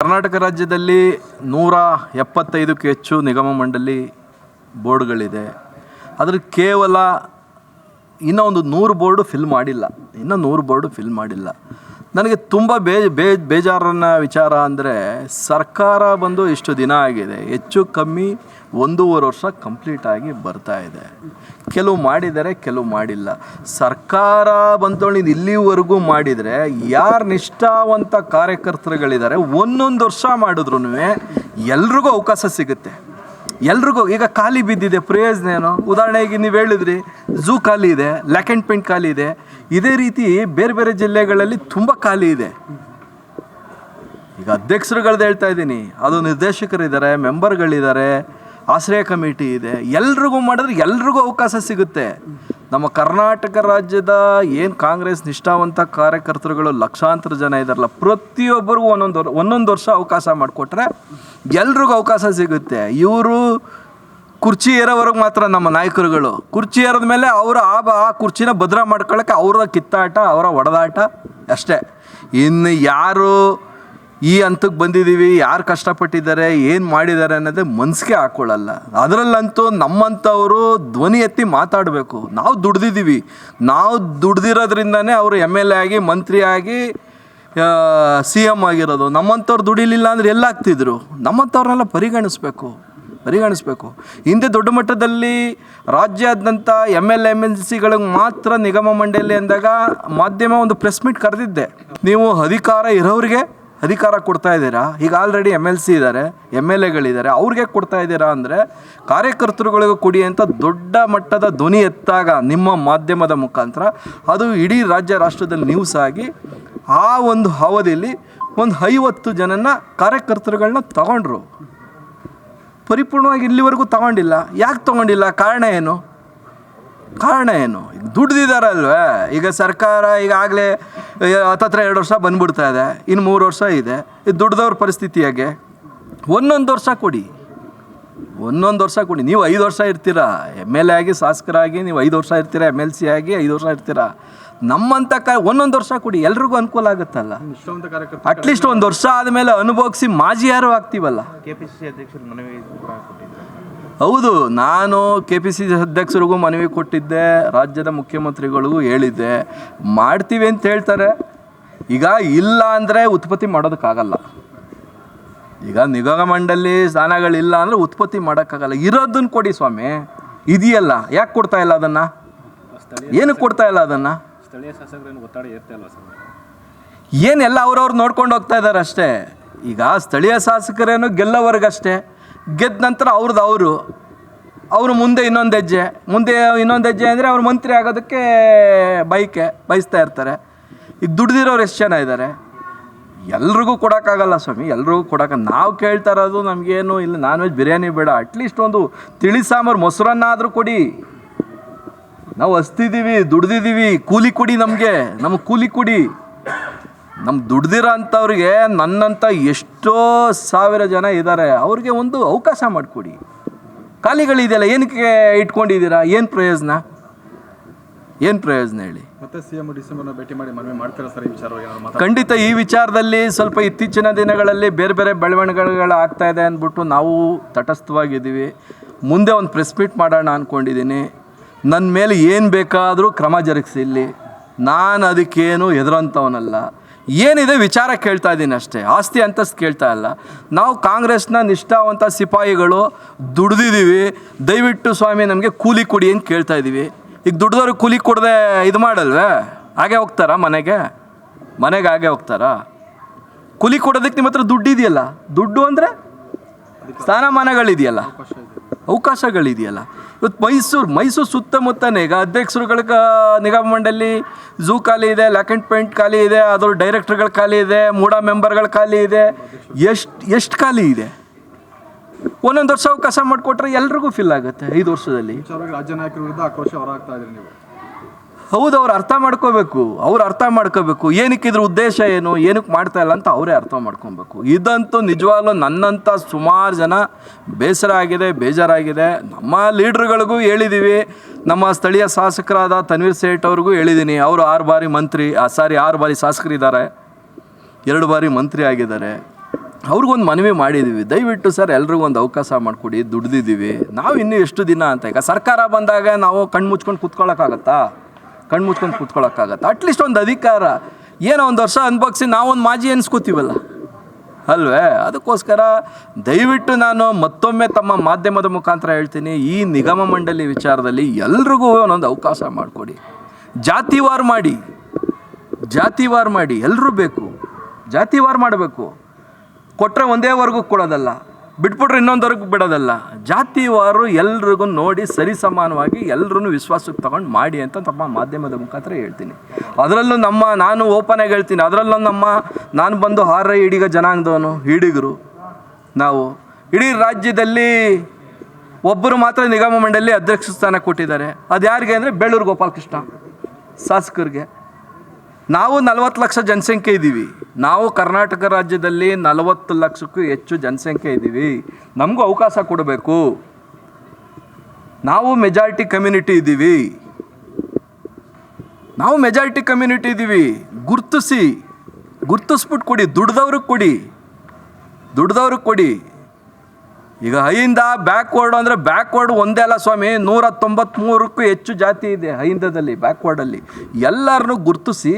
ಕರ್ನಾಟಕ ರಾಜ್ಯದಲ್ಲಿ 175ಕ್ಕೂ ಹೆಚ್ಚು ನಿಗಮ ಮಂಡಳಿ ಬೋರ್ಡ್ಗಳಿದೆ. ಅದ್ರ ಕೇವಲ ಇನ್ನೂ ಒಂದು 100 ಬೋರ್ಡು ಫಿಲ್ ಮಾಡಿಲ್ಲ. ನನಗೆ ತುಂಬ ಬೇಜಾರನ್ನ ವಿಚಾರ ಅಂದರೆ ಸರ್ಕಾರ ಬಂದು ಇಷ್ಟು ದಿನ ಆಗಿದೆ, ಹೆಚ್ಚು ಕಮ್ಮಿ 1.5 ವರ್ಷ ಕಂಪ್ಲೀಟಾಗಿ ಬರ್ತಾ ಇದೆ. ಕೆಲವು ಮಾಡಿದ್ದಾರೆ, ಕೆಲವು ಮಾಡಿಲ್ಲ. ಸರ್ಕಾರ ಬಂತೊಳ್ಳಿ ಇಲ್ಲಿವರೆಗೂ ಮಾಡಿದರೆ ಯಾರು ನಿಷ್ಠಾವಂತ ಕಾರ್ಯಕರ್ತರುಗಳಿದ್ದಾರೆ ಒಂದೊಂದು ವರ್ಷ ಮಾಡಿದ್ರು ಎಲ್ರಿಗೂ ಅವಕಾಶ ಸಿಗುತ್ತೆ. ಎಲ್ರಿಗೂ ಈಗ ಖಾಲಿ ಬಿದ್ದಿದೆ, ಪ್ರಯೋಜನ ಏನು? ಉದಾಹರಣೆಗೆ ನೀವು ಹೇಳಿದ್ರಿ ಝೂ ಖಾಲಿ ಇದೆ, ಲ್ಯಾಕ್ ಆ್ಯಂಡ್ ಪೇಂಟ್ ಖಾಲಿ ಇದೆ. ಇದೇ ರೀತಿ ಬೇರೆ ಬೇರೆ ಜಿಲ್ಲೆಗಳಲ್ಲಿ ತುಂಬ ಖಾಲಿ ಇದೆ. ಈಗ ಅಧ್ಯಕ್ಷರುಗಳದ್ದು ಹೇಳ್ತಾ ಇದ್ದೀನಿ, ಅದು ನಿರ್ದೇಶಕರಿದ್ದಾರೆ, ಮೆಂಬರ್ಗಳಿದ್ದಾರೆ, ಆಶ್ರಯ ಕಮಿಟಿ ಇದೆ. ಎಲ್ರಿಗೂ ಮಾಡಿದ್ರೆ ಎಲ್ರಿಗೂ ಅವಕಾಶ ಸಿಗುತ್ತೆ. ನಮ್ಮ ಕರ್ನಾಟಕ ರಾಜ್ಯದ ಏನು ಕಾಂಗ್ರೆಸ್ ನಿಷ್ಠಾವಂತ ಕಾರ್ಯಕರ್ತರುಗಳು ಲಕ್ಷಾಂತರ ಜನ ಇದ್ದಾರಲ್ಲ, ಪ್ರತಿಯೊಬ್ಬರಿಗೂ ಒಂದೊಂದು ವರ್ಷ ಅವಕಾಶ ಮಾಡಿಕೊಟ್ರೆ ಎಲ್ರಿಗೂ ಅವಕಾಶ ಸಿಗುತ್ತೆ. ಇವರು ಕುರ್ಚಿ ಏರೋವರೆಗೆ ಮಾತ್ರ ನಮ್ಮ ನಾಯಕರುಗಳು. ಕುರ್ಚಿ ಏರೋದ ಮೇಲೆ ಅವರು ಆ ಕುರ್ಚಿನ ಭದ್ರ ಮಾಡ್ಕೊಳ್ಳೋಕ್ಕೆ ಅವ್ರ ಕಿತ್ತಾಟ, ಅವರ ಹೊಡೆದಾಟ ಅಷ್ಟೇ. ಇನ್ನು ಯಾರು ಈ ಹಂತಕ್ಕೆ ಬಂದಿದ್ದೀವಿ, ಯಾರು ಕಷ್ಟಪಟ್ಟಿದ್ದಾರೆ, ಏನು ಮಾಡಿದ್ದಾರೆ ಅನ್ನೋದೇ ಮನಸ್ಸಿಗೆ ಹಾಕ್ಕೊಳ್ಳಲ್ಲ. ಅದರಲ್ಲಂತೂ ನಮ್ಮಂಥವರು ಧ್ವನಿ ಎತ್ತಿ ಮಾತಾಡಬೇಕು. ನಾವು ದುಡ್ದಿದ್ದೀವಿ, ನಾವು ದುಡ್ದಿರೋದ್ರಿಂದನೇ ಅವರು MLA ಆಗಿ, ಮಂತ್ರಿ ಆಗಿ, CM ಆಗಿರೋದು. ನಮ್ಮಂಥವ್ರು ದುಡಿಲಿಲ್ಲ ಅಂದರೆ ಎಲ್ಲಾಗ್ತಿದ್ರು? ನಮ್ಮಂಥವ್ರನ್ನೆಲ್ಲ ಪರಿಗಣಿಸ್ಬೇಕು. ಹಿಂದೆ ದೊಡ್ಡ ಮಟ್ಟದಲ್ಲಿ ರಾಜ್ಯಾದ್ಯಂತ MLA MLCಗಳಿಗೆ ಮಾತ್ರ ನಿಗಮ ಮಂಡಳಿ ಅಂದಾಗ ಮಾಧ್ಯಮ ಒಂದು ಪ್ರೆಸ್ ಮೀಟ್ ಕರೆದಿದ್ದೆ. ನೀವು ಅಧಿಕಾರ ಇರೋರಿಗೆ ಅಧಿಕಾರ ಕೊಡ್ತಾ ಇದ್ದೀರಾ, ಈಗ ಆಲ್ರೆಡಿ MLC ಇದ್ದಾರೆ, MLAಗಳಿದ್ದಾರೆ, ಅವ್ರಿಗೆ ಕೊಡ್ತಾ ಇದ್ದೀರಾ ಅಂದರೆ ಕಾರ್ಯಕರ್ತರುಗಳಿಗೂ ಕೊಡಿ ಅಂತ ದೊಡ್ಡ ಮಟ್ಟದ ಧ್ವನಿ ಎತ್ತಾಗ ನಿಮ್ಮ ಮಾಧ್ಯಮದ ಮುಖಾಂತರ ಅದು ಇಡೀ ರಾಜ್ಯ ರಾಷ್ಟ್ರದಲ್ಲಿ ನ್ಯೂಸ್ ಆಗಿ ಆ ಒಂದು ಅವಧಿಯಲ್ಲಿ ಒಂದು 50 ಜನನ ಕಾರ್ಯಕರ್ತರುಗಳನ್ನ ತಗೊಂಡ್ರು. ಪರಿಪೂರ್ಣವಾಗಿ ಇಲ್ಲಿವರೆಗೂ ತಗೊಂಡಿಲ್ಲ. ಯಾಕೆ ತಗೊಂಡಿಲ್ಲ? ಕಾರಣ ಏನು? ದುಡ್ದಿದ್ದಾರಲ್ವೇ. ಈಗ ಸರ್ಕಾರ ಈಗಾಗಲೇ 2 ವರ್ಷ ಬಂದ್ಬಿಡ್ತಾ ಇದೆ, ಇನ್ನು 3 ವರ್ಷ ಇದೆ. ಇದು ದುಡ್ದವ್ರ ಪರಿಸ್ಥಿತಿ ಹೇಗೆ? ಒಂದೊಂದು ವರ್ಷ ಕೊಡಿ. ನೀವು 5 ವರ್ಷ ಇರ್ತೀರಾ MLA ಆಗಿ, ಶಾಸಕರಾಗಿ ನೀವು 5 ವರ್ಷ ಇರ್ತೀರಾ, MLC ಆಗಿ 5 ವರ್ಷ ಇರ್ತೀರಾ. ನಮ್ಮಂಥ ಒಂದೊಂದು ವರ್ಷ ಕೊಡಿ, ಎಲ್ರಿಗೂ ಅನುಕೂಲ ಆಗುತ್ತಲ್ಲ. ಅಟ್ಲೀಸ್ಟ್ 1 ವರ್ಷ ಆದಮೇಲೆ ಅನುಭವಿಸಿ ಮಾಜಿ ಯಾರು ಆಗ್ತೀವಲ್ಲ. KPCC ಅಧ್ಯಕ್ಷರು ಮನವಿ ಹೌದು, ನಾನು KPCC ಅಧ್ಯಕ್ಷರಿಗೂ ಮನವಿ ಕೊಟ್ಟಿದ್ದೆ, ರಾಜ್ಯದ ಮುಖ್ಯಮಂತ್ರಿಗಳಿಗೂ ಹೇಳಿದ್ದೆ. ಮಾಡ್ತೀವಿ ಅಂತ ಹೇಳ್ತಾರೆ. ಈಗ ಇಲ್ಲ ಅಂದರೆ ಉತ್ಪತ್ತಿ ಮಾಡೋದಕ್ಕಾಗಲ್ಲ. ಈಗ ನಿಗಮ ಮಂಡಳಿ ಸ್ಥಾನಗಳಿಲ್ಲ ಅಂದರೆ ಉತ್ಪತ್ತಿ ಮಾಡೋಕ್ಕಾಗಲ್ಲ. ಇರೋದನ್ನು ಕೊಡಿ ಸ್ವಾಮಿ. ಇದೆಯಲ್ಲ, ಯಾಕೆ ಕೊಡ್ತಾ ಇಲ್ಲ ಅದನ್ನು? ಏನಕ್ಕೆ ಕೊಡ್ತಾ ಇಲ್ಲ ಅದನ್ನು? ಸ್ಥಳೀಯ ಶಾಸಕರೇನು ಒತ್ತಡ ಇರ್ತಾ ಇಲ್ಲ ಸರ್? ಏನೆಲ್ಲ ಅವ್ರವ್ರು ನೋಡ್ಕೊಂಡು ಹೋಗ್ತಾ ಇದ್ದಾರೆ ಅಷ್ಟೇ. ಈಗ ಸ್ಥಳೀಯ ಶಾಸಕರೇನು ಗೆಲ್ಲೋವರೆಗಷ್ಟೇ, ಗೆದ್ದ ನಂತರ ಅವರು ಮುಂದೆ ಇನ್ನೊಂದು ಹೆಜ್ಜೆ ಅಂದರೆ ಅವ್ರು ಮಂತ್ರಿ ಆಗೋದಕ್ಕೆ ಬಯಸ್ತಾ ಇರ್ತಾರೆ. ಈಗ ದುಡ್ದಿರೋರು ಎಷ್ಟು ಜನ ಇದ್ದಾರೆ? ಎಲ್ರಿಗೂ ಕೊಡೋಕ್ಕಾಗಲ್ಲ ಸ್ವಾಮಿ, ನಾವು ಕೇಳ್ತಾ ಇರೋದು ನಮಗೇನು ಇಲ್ಲ, ನಾನ್ ವೆಜ್ ಬಿರಿಯಾನಿ ಬೇಡ, ಅಟ್ಲೀಸ್ಟ್ ಒಂದು ತಿಳಿ ಸಾಂಬಾರು ಮೊಸರನ್ನ ಆದರೂ ಕೊಡಿ. ನಾವು ಹಸ್ತಿದ್ದೀವಿ, ದುಡ್ದಿದ್ದೀವಿ, ಕೂಲಿ ಕೊಡಿ. ನಮಗೆ ಕೂಲಿ ಕೊಡಿ. ನಮ್ಮ ದುಡ್ದಿರೋ ಅಂಥವ್ರಿಗೆ ನನ್ನಂಥ ಎಷ್ಟೋ ಸಾವಿರ ಜನ ಇದ್ದಾರೆ, ಅವ್ರಿಗೆ ಒಂದು ಅವಕಾಶ ಮಾಡಿಕೊಡಿ. ಖಾಲಿಗಳಿದೆಯಲ್ಲ, ಏನಕ್ಕೆ ಇಟ್ಕೊಂಡಿದ್ದೀರಾ? ಏನು ಪ್ರಯೋಜನ ಹೇಳಿ? ಮತ್ತೆ CM ಡಿಸೆಂಬರ್ನ ಭೇಟಿ ಮಾಡಿ ಮನವಿ ಮಾಡ್ತಾರೆ ಸರ್ ಈ ವಿಚಾರವಾಗಿ? ಖಂಡಿತ ಈ ವಿಚಾರದಲ್ಲಿ ಸ್ವಲ್ಪ ಇತ್ತೀಚಿನ ದಿನಗಳಲ್ಲಿ ಬೇರೆ ಬೇರೆ ಬೆಳವಣಿಗೆಗಳು ಆಗ್ತಾ ಇದೆ ಅಂದ್ಬಿಟ್ಟು ನಾವು ತಟಸ್ಥವಾಗಿದ್ದೀವಿ. ಮುಂದೆ ಒಂದು ಪ್ರೆಸ್ ಮೀಟ್ ಮಾಡೋಣ ಅಂದ್ಕೊಂಡಿದ್ದೀನಿ. ನನ್ನ ಮೇಲೆ ಏನು ಬೇಕಾದರೂ ಕ್ರಮ ಜರುಗಿಸಿಲ್ಲಿ, ನಾನು ಅದಕ್ಕೇನು ಎದುರಂಥವನಲ್ಲ. ಏನಿದೆ ವಿಚಾರ ಕೇಳ್ತಾ ಇದ್ದೀನಿ ಅಷ್ಟೇ, ಆಸ್ತಿ ಅಂತಸ್ತು ಕೇಳ್ತಾ ಇಲ್ಲ. ನಾವು ಕಾಂಗ್ರೆಸ್ನ ನಿಷ್ಠಾವಂತ ಸಿಪಾಯಿಗಳು, ದುಡ್ದಿದ್ದೀವಿ. ದಯವಿಟ್ಟು ಸ್ವಾಮಿ ನಮಗೆ ಕೂಲಿ ಕೊಡಿ ಅಂತ ಕೇಳ್ತಾ ಇದ್ದೀವಿ. ಈಗ ದುಡ್ದವ್ರಿಗೆ ಕೂಲಿ ಕೊಡದೆ ಇದು ಮಾಡಲ್ವೇ? ಹಾಗೆ ಹೋಗ್ತಾರಾ ಮನೆಗೆ ಹಾಗೆ ಹೋಗ್ತಾರಾ? ಕೂಲಿ ಕೊಡೋದಕ್ಕೆ ನಿಮ್ಮ ಹತ್ರ ದುಡ್ಡು ಇದೆಯಲ್ಲ. ದುಡ್ಡು ಅಂದರೆ ಸ್ಥಾನಮಾನಗಳಿದೆಯಲ್ಲ, ಅವಕಾಶಗಳಿದೆಯಲ್ಲ. ಇವತ್ತು ಮೈಸೂರು ಸುತ್ತಮುತ್ತನೇ ಈಗ ಅಧ್ಯಕ್ಷರುಗಳ ನಿಗಮ ಮಂಡಳಿ ಝೂ ಖಾಲಿ ಇದೆ, ಲ್ಯಾಕ್ ಆ್ಯಂಡ್ ಪೇಂಟ್ ಖಾಲಿ ಇದೆ, ಅದ್ರ ಡೈರೆಕ್ಟರ್ಗಳು ಖಾಲಿ ಇದೆ, ಮೂಡ ಮೆಂಬರ್ಗಳು ಖಾಲಿ ಇದೆ. ಎಷ್ಟು ಖಾಲಿ ಇದೆ? ಒಂದೊಂದು ವರ್ಷ ಅವಕಾಶ ಮಾಡಿಕೊಟ್ರೆ ಎಲ್ರಿಗೂ ಫಿಲ್ ಆಗುತ್ತೆ. 5 ವರ್ಷದಲ್ಲಿ ರಾಜ್ಯ ನಾಯಕರ ವಿರುದ್ಧ ಆಕ್ರೋಶ ಹೊರಹಾಕ್ತಾ ಇದ್ದೀರಿ ನೀವು? ಹೌದು, ಅವ್ರು ಅರ್ಥ ಮಾಡ್ಕೋಬೇಕು. ಏನಕ್ಕೆ ಇದ್ರ ಉದ್ದೇಶ ಏನು, ಏನಕ್ಕೆ ಮಾಡ್ತಾ ಇಲ್ಲ ಅಂತ ಅವರೇ ಅರ್ಥ ಮಾಡ್ಕೊಬೇಕು. ಇದಂತೂ ನಿಜವಾಗ್ಲೂ ನನ್ನಂಥ ಸುಮಾರು ಜನ ಬೇಜಾರಾಗಿದೆ. ನಮ್ಮ ಲೀಡ್ರುಗಳಿಗೂ ಹೇಳಿದ್ದೀವಿ. ನಮ್ಮ ಸ್ಥಳೀಯ ಶಾಸಕರಾದ ತನ್ವೀರ್ ಸೇಠ್ ಅವ್ರಿಗೂ ಹೇಳಿದ್ದೀನಿ. ಅವರು 6 ಬಾರಿ ಶಾಸಕರಿದ್ದಾರೆ, 2 ಬಾರಿ ಮಂತ್ರಿ ಆಗಿದ್ದಾರೆ. ಅವ್ರಿಗೊಂದು ಮನವಿ ಮಾಡಿದ್ದೀವಿ, ದಯವಿಟ್ಟು ಸರ್ ಎಲ್ರಿಗೂ ಒಂದು ಅವಕಾಶ ಮಾಡಿಕೊಡಿ, ದುಡ್ದಿದ್ದೀವಿ ನಾವು ಇನ್ನೂ ಎಷ್ಟು ದಿನ ಅಂತ. ಈಗ ಸರ್ಕಾರ ಬಂದಾಗ ನಾವು ಕಣ್ಣು ಮುಚ್ಕೊಂಡು ಕೂತ್ಕೊಳ್ಳೋಕ್ಕಾಗತ್ತಾ? ಅಟ್ಲೀಸ್ಟ್ ಒಂದು ಅಧಿಕಾರ ಏನೋ ಒಂದು ವರ್ಷ ಅನ್ಭವಿಸಿ ನಾವೊಂದು ಮಾಜಿ ಅನ್ಸ್ಕೋತೀವಲ್ಲ ಅಲ್ವೇ? ಅದಕ್ಕೋಸ್ಕರ ದಯವಿಟ್ಟು ನಾನು ಮತ್ತೊಮ್ಮೆ ತಮ್ಮ ಮಾಧ್ಯಮದ ಮುಖಾಂತರ ಹೇಳ್ತೀನಿ, ಈ ನಿಗಮ ಮಂಡಳಿ ವಿಚಾರದಲ್ಲಿ ಎಲ್ರಿಗೂ ಒಂದೊಂದು ಅವಕಾಶ ಮಾಡಿಕೊಡಿ. ಜಾತಿವಾರು ಮಾಡಿ ಎಲ್ಲರೂ ಬೇಕು, ಜಾತಿವಾರು ಮಾಡಬೇಕು. ಕೊಟ್ಟರೆ ಒಂದೇ ವರ್ಗಕ್ಕೆ ಕೊಡೋದಲ್ಲ, ಬಿಟ್ಬಿಟ್ರೆ ಇನ್ನೊಂದವರೆಗೂ ಬಿಡೋದಲ್ಲ. ಜಾತಿವಾರು ಎಲ್ರಿಗೂ ನೋಡಿ ಸರಿ ಸಮಾನವಾಗಿ ಎಲ್ಲರೂ ವಿಶ್ವಾಸಕ್ಕೆ ತಗೊಂಡು ಮಾಡಿ ಅಂತ ತಮ್ಮ ಮಾಧ್ಯಮದ ಮುಖಾಂತರ ಹೇಳ್ತೀನಿ. ಅದರಲ್ಲೂ ನಾನು ಓಪನಾಗಿ ಹೇಳ್ತೀನಿ, ಅದರಲ್ಲೂ ನಾನು ಬಂದು ಹಾರ ಈಡಿಗ ಜನಾಂಗದವನು, ಈಡಿಗರು ನಾವು. ಇಡೀ ರಾಜ್ಯದಲ್ಲಿ ಒಬ್ಬರು ಮಾತ್ರ ನಿಗಮ ಮಂಡಳಿ ಅಧ್ಯಕ್ಷ ಸ್ಥಾನ ಕೊಟ್ಟಿದ್ದಾರೆ. ಅದು ಯಾರಿಗೆ ಅಂದರೆ ಬೇಳೂರು ಗೋಪಾಲಕೃಷ್ಣ ಶಾಸಕರಿಗೆ. ನಾವು 40 ಲಕ್ಷ ಜನಸಂಖ್ಯೆ ಇದ್ದೀವಿ. ನಾವು ಕರ್ನಾಟಕ ರಾಜ್ಯದಲ್ಲಿ 40 ಲಕ್ಷಕ್ಕೂ ಹೆಚ್ಚು ಜನಸಂಖ್ಯೆ ಇದ್ದೀವಿ. ನಮಗೂ ಅವಕಾಶ ಕೊಡಬೇಕು. ನಾವು ಮೆಜಾರಿಟಿ ಕಮ್ಯುನಿಟಿ ಇದ್ದೀವಿ. ಗುರ್ತಿಸ್ಬಿಟ್ಟು ಕೊಡಿ, ದುಡ್ದವ್ರಿಗೆ ಕೊಡಿ. ಈಗ ಹೈಂದ ಬ್ಯಾಕ್ವರ್ಡ್ ಅಂದರೆ ಬ್ಯಾಕ್ವರ್ಡ್ ಒಂದೇ ಅಲ್ಲ ಸ್ವಾಮಿ, 193ಕ್ಕೂ ಹೆಚ್ಚು ಜಾತಿ ಇದೆ ಹೈಂದದಲ್ಲಿ, ಬ್ಯಾಕ್ವರ್ಡಲ್ಲಿ. ಎಲ್ಲರನ್ನೂ ಗುರ್ತಿಸಿ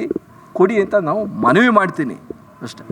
ಕೊಡಿ ಅಂತ ನಾವು ಮನವಿ ಮಾಡ್ತೀನಿ ಅಷ್ಟೇ.